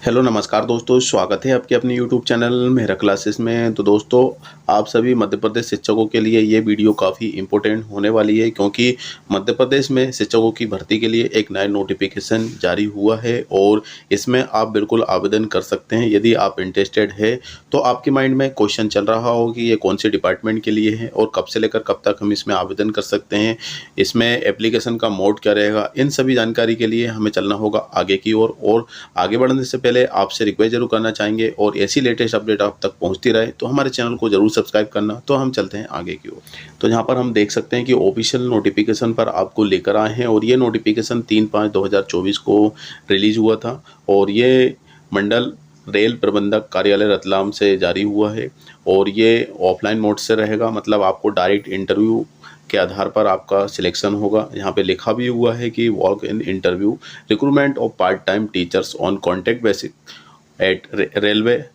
Hello नमस्कार दोस्तों, स्वागत है आपके अपने यूट्यूब चैनल मेहरा क्लासेस में। तो दोस्तों, आप सभी मध्य प्रदेश शिक्षकों के लिए ये वीडियो काफ़ी इम्पोर्टेंट होने वाली है, क्योंकि मध्य प्रदेश में शिक्षकों की भर्ती के लिए एक नया नोटिफिकेशन जारी हुआ है और इसमें आप बिल्कुल आवेदन कर सकते हैं। यदि आप इंटरेस्टेड है तो आपके माइंड में क्वेश्चन चल रहा हो कि ये कौन से डिपार्टमेंट के लिए है और कब से लेकर कब तक हम इसमें आवेदन कर सकते हैं, इसमें एप्लीकेशन का मोड क्या रहेगा, इन सभी जानकारी के लिए हमें चलना होगा आगे की ओर। और आगे बढ़ने से पहले आपसे रिक्वेस्ट जरूर करना चाहेंगे और ऐसी लेटेस्ट अपडेट आप तक पहुंचती रहे तो हमारे चैनल को जरूर सब्सक्राइब करना। तो हम चलते हैं आगे की ओर। तो यहाँ पर हम देख सकते हैं कि ऑफिशियल नोटिफिकेशन पर आपको लेकर आए हैं और ये नोटिफिकेशन 3/5/2024 को रिलीज हुआ था और ये मंडल रेल प्रबंधक कार्यालय रतलाम से जारी हुआ है और ये ऑफलाइन मोड से रहेगा, मतलब आपको डायरेक्ट इंटरव्यू के आधार पर आपका सिलेक्शन होगा। यहाँ पे लिखा भी हुआ है कि walk in interview recruitment of part time teachers on contract basis at railway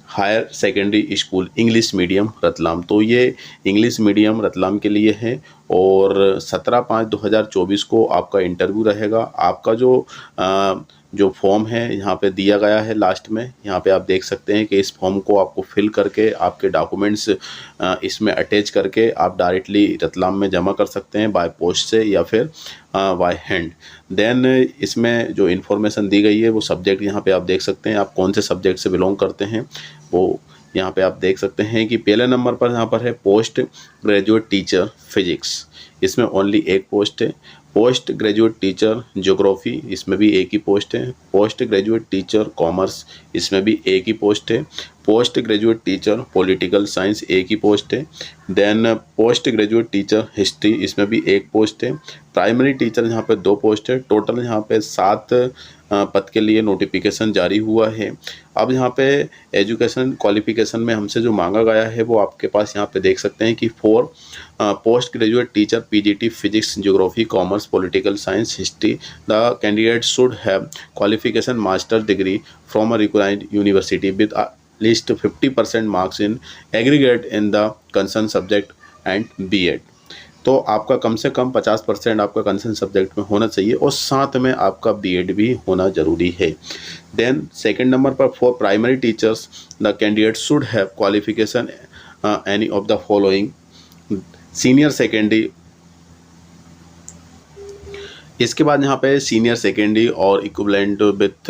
higher secondary school English medium Ratlam. तो ये इंग्लिश मीडियम रतलाम के लिए है और 17/5/2024 को आपका इंटरव्यू रहेगा। आपका जो फॉर्म है यहाँ पे दिया गया है लास्ट में, यहाँ पे आप देख सकते हैं कि इस फॉर्म को आपको फिल करके आपके डॉक्यूमेंट्स इसमें अटैच करके आप डायरेक्टली रतलाम में जमा कर सकते हैं बाय पोस्ट से या फिर बाय हैंड। देन इसमें जो इन्फॉर्मेशन दी गई है वो सब्जेक्ट यहाँ पे आप देख सकते हैं, आप कौन से सब्जेक्ट से बिलोंग करते हैं वो यहाँ पे आप देख सकते हैं कि पहले नंबर पर यहाँ पर है पोस्ट ग्रेजुएट टीचर फिजिक्स, इसमें ओनली एक पोस्ट है। पोस्ट ग्रेजुएट टीचर ज्योग्राफी, इसमें भी एक ही पोस्ट है। पोस्ट ग्रेजुएट टीचर कॉमर्स, इसमें भी एक ही पोस्ट है। Post graduate teacher political science, एक ही पोस्ट है। Then post graduate teacher history, इसमें भी एक पोस्ट है। प्राइमरी टीचर यहाँ पे 2 पोस्ट है। टोटल यहाँ पे 7 पद के लिए नोटिफिकेशन जारी हुआ है। अब यहाँ पे एजुकेशन क्वालिफिकेशन में हमसे जो मांगा गया है वो आपके पास यहाँ पे देख सकते हैं कि 4 post graduate teacher PGT physics geography commerce political science history the candidate should have qualification master degree from a recognised university with least 50% marks in aggregate in the concerned subject and B.Ed। तो आपका कम से कम 50% आपका concern subject में होना चाहिए और साथ में आपका B.Ed भी होना जरूरी है। देन सेकंड नंबर पर for primary teachers the candidate should have qualification any of the following senior secondary. इसके बाद यहाँ पे सीनियर सेकेंडरी और equivalent with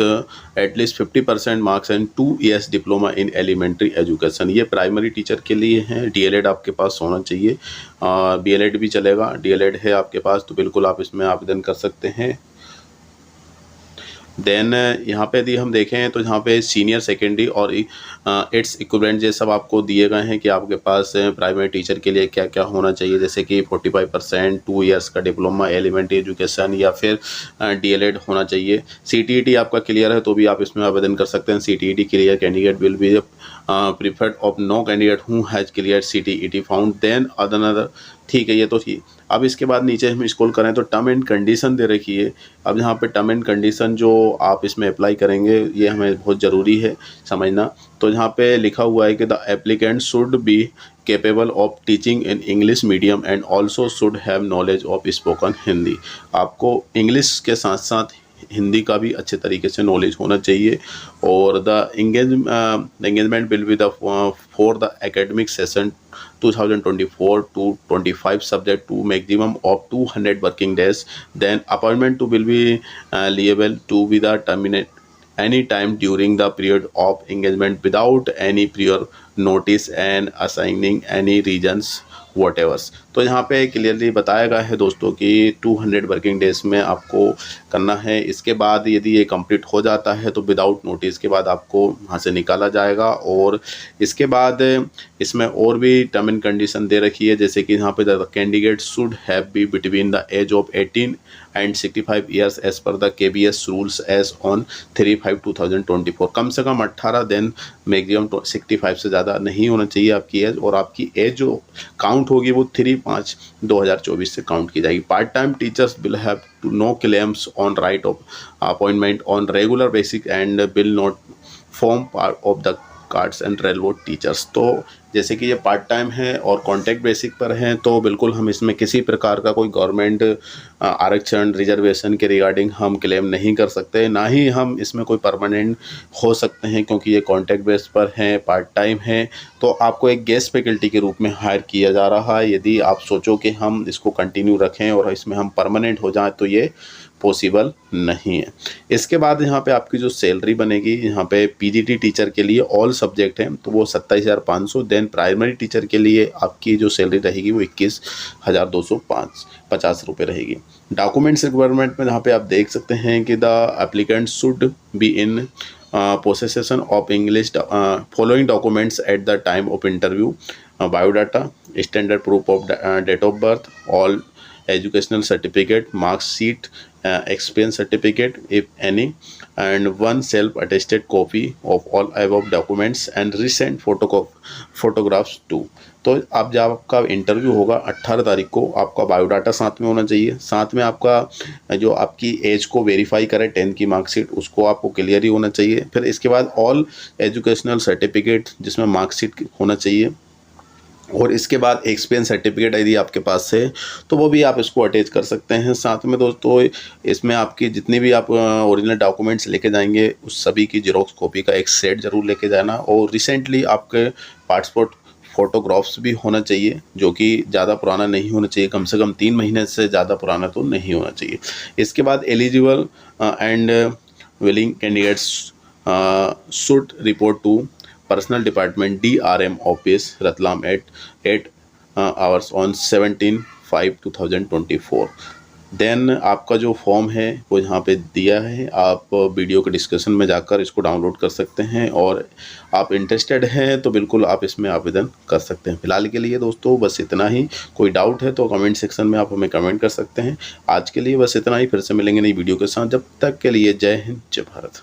at least 50% marks and 2 years diploma in elementary education. ये प्राइमरी टीचर के लिए हैं। डीएलएड आपके पास होना चाहिए, बीएलएड भी चलेगा। डीएलएड है आपके पास तो बिल्कुल आप इसमें आवेदन कर सकते हैं। देन यहाँ पे यदि हम देखें तो यहाँ पे सीनियर सेकेंडरी और इट्स इक्विवेलेंट ये सब आपको दिए गए हैं कि आपके पास प्राइमरी टीचर के लिए क्या क्या होना चाहिए, जैसे कि 45% 2 years का डिप्लोमा एलिमेंट्री एजुकेशन या फिर डीएलएड होना चाहिए। सीटीईटी आपका क्लियर है तो भी आप इसमें आवेदन कर सकते हैं। CTET clear candidate will be preferred of no candidate who has clear CTET found then other. ठीक है, ये तो ठीक। अब इसके बाद नीचे हम स्क्रॉल करें तो टर्म एंड कंडीशन दे रखी है। अब यहाँ पे टर्म एंड कंडीशन जो आप इसमें अप्लाई करेंगे ये हमें बहुत ज़रूरी है समझना। तो यहाँ पे लिखा हुआ है कि the applicant should be capable of teaching in English medium and also should have knowledge of spoken Hindi. आपको इंग्लिश के साथ साथ हिंदी का भी अच्छे तरीके से नॉलेज होना चाहिए। और the engagement will be the for the academic session 2024-25 subject to maximum of 200 working days. Then appointment to will be liable to be the terminate any time during the period of engagement without any prior notice and assigning any reasons whatever। तो यहाँ पे clearly बताया गया है दोस्तों कि 200 working days में आपको करना है। इसके बाद यदि ये कंप्लीट हो जाता है तो विदाउट नोटिस के बाद आपको वहाँ से निकाला जाएगा। और इसके बाद इसमें और भी टर्म एंड कंडीशन दे रखी है, जैसे कि यहाँ पे the candidate should have be between the age of 18 and 65 years as per the KBS rules as on 3/5/2024। कम से कम 18 दिन, मैक्सिमम 65 से ज़्यादा नहीं होना चाहिए आपकी एज। और आपकी एज जो काउंट होगी वो 3/5/2024 से काउंट की जाएगी। Part time teachers will have to no claims on right of appointment on regular basic and will not form part of the cadres and railway teachers. तो जैसे कि ये पार्ट टाइम है और कॉन्ट्रैक्ट बेसिक पर हैं, तो बिल्कुल हम इसमें किसी प्रकार का कोई गवर्नमेंट आरक्षण रिजर्वेशन के रिगार्डिंग हम क्लेम नहीं कर सकते, ना ही हम इसमें कोई परमानेंट हो सकते हैं, क्योंकि ये कॉन्ट्रैक्ट बेस पर हैं, पार्ट टाइम है। तो आपको एक गेस्ट फैकल्टी के रूप में हायर किया जा रहा है। यदि आप सोचो कि हम इसको कंटिन्यू रखें और इसमें हम परमानेंट हो जाएं, तो ये पॉसिबल नहीं है। इसके बाद यहाँ पे आपकी जो सैलरी बनेगी, यहाँ पे पीजीटी टीचर के लिए ऑल सब्जेक्ट हैं तो वो 27,500। देन प्राइमरी टीचर के लिए आपकी जो सैलरी रहेगी वो 21,250 रुपये रहेगी। डॉक्यूमेंट्स रिक्वायरमेंट में यहाँ पे आप देख सकते हैं कि the applicant should be in possession of English following documents at the time of interview: biodata, standard proof of date of birth, all educational certificate, mark sheet, experience certificate if any, and one self-attested copy of all above documents and recent photographs too। तो अब जब आपका interview होगा 18 तारीख को, आपका biodata साथ में होना चाहिए, साथ में आपका जो आपकी एज को वेरीफाई करे 10th की मार्कशीट, उसको आपको क्लियर ही होना चाहिए। फिर इसके बाद ऑल एजुकेशनल सर्टिफिकेट जिसमें मार्कशीट होना चाहिए, और इसके बाद एक्सपीरियंस सर्टिफिकेट यदि आपके पास है तो वो भी आप इसको अटैच कर सकते हैं। साथ में दोस्तों इसमें आपकी जितनी भी आप ओरिजिनल डॉक्यूमेंट्स लेके जाएंगे उस सभी की जेरोक्स कॉपी का एक सेट ज़रूर लेके जाना, और रिसेंटली आपके पासपोर्ट फ़ोटोग्राफ्स भी होना चाहिए, जो कि ज़्यादा पुराना नहीं होना चाहिए, कम से कम 3 महीने से ज़्यादा पुराना तो नहीं होना चाहिए। इसके बाद eligible and willing candidates should report to personal department DRM office Ratlam at 8 hours on 17/5/2024। Then आपका जो फॉर्म है वो यहाँ पे दिया है, आप वीडियो के डिस्क्रिप्शन में जाकर इसको डाउनलोड कर सकते हैं, और आप इंटरेस्टेड हैं तो बिल्कुल आप इसमें आवेदन कर सकते हैं। फिलहाल के लिए दोस्तों बस इतना ही। कोई डाउट है तो कमेंट सेक्शन में आप हमें कमेंट कर सकते हैं। आज के लिए बस इतना ही, फिर से मिलेंगे नई वीडियो के साथ। जब तक के लिए जय हिंद, जय भारत।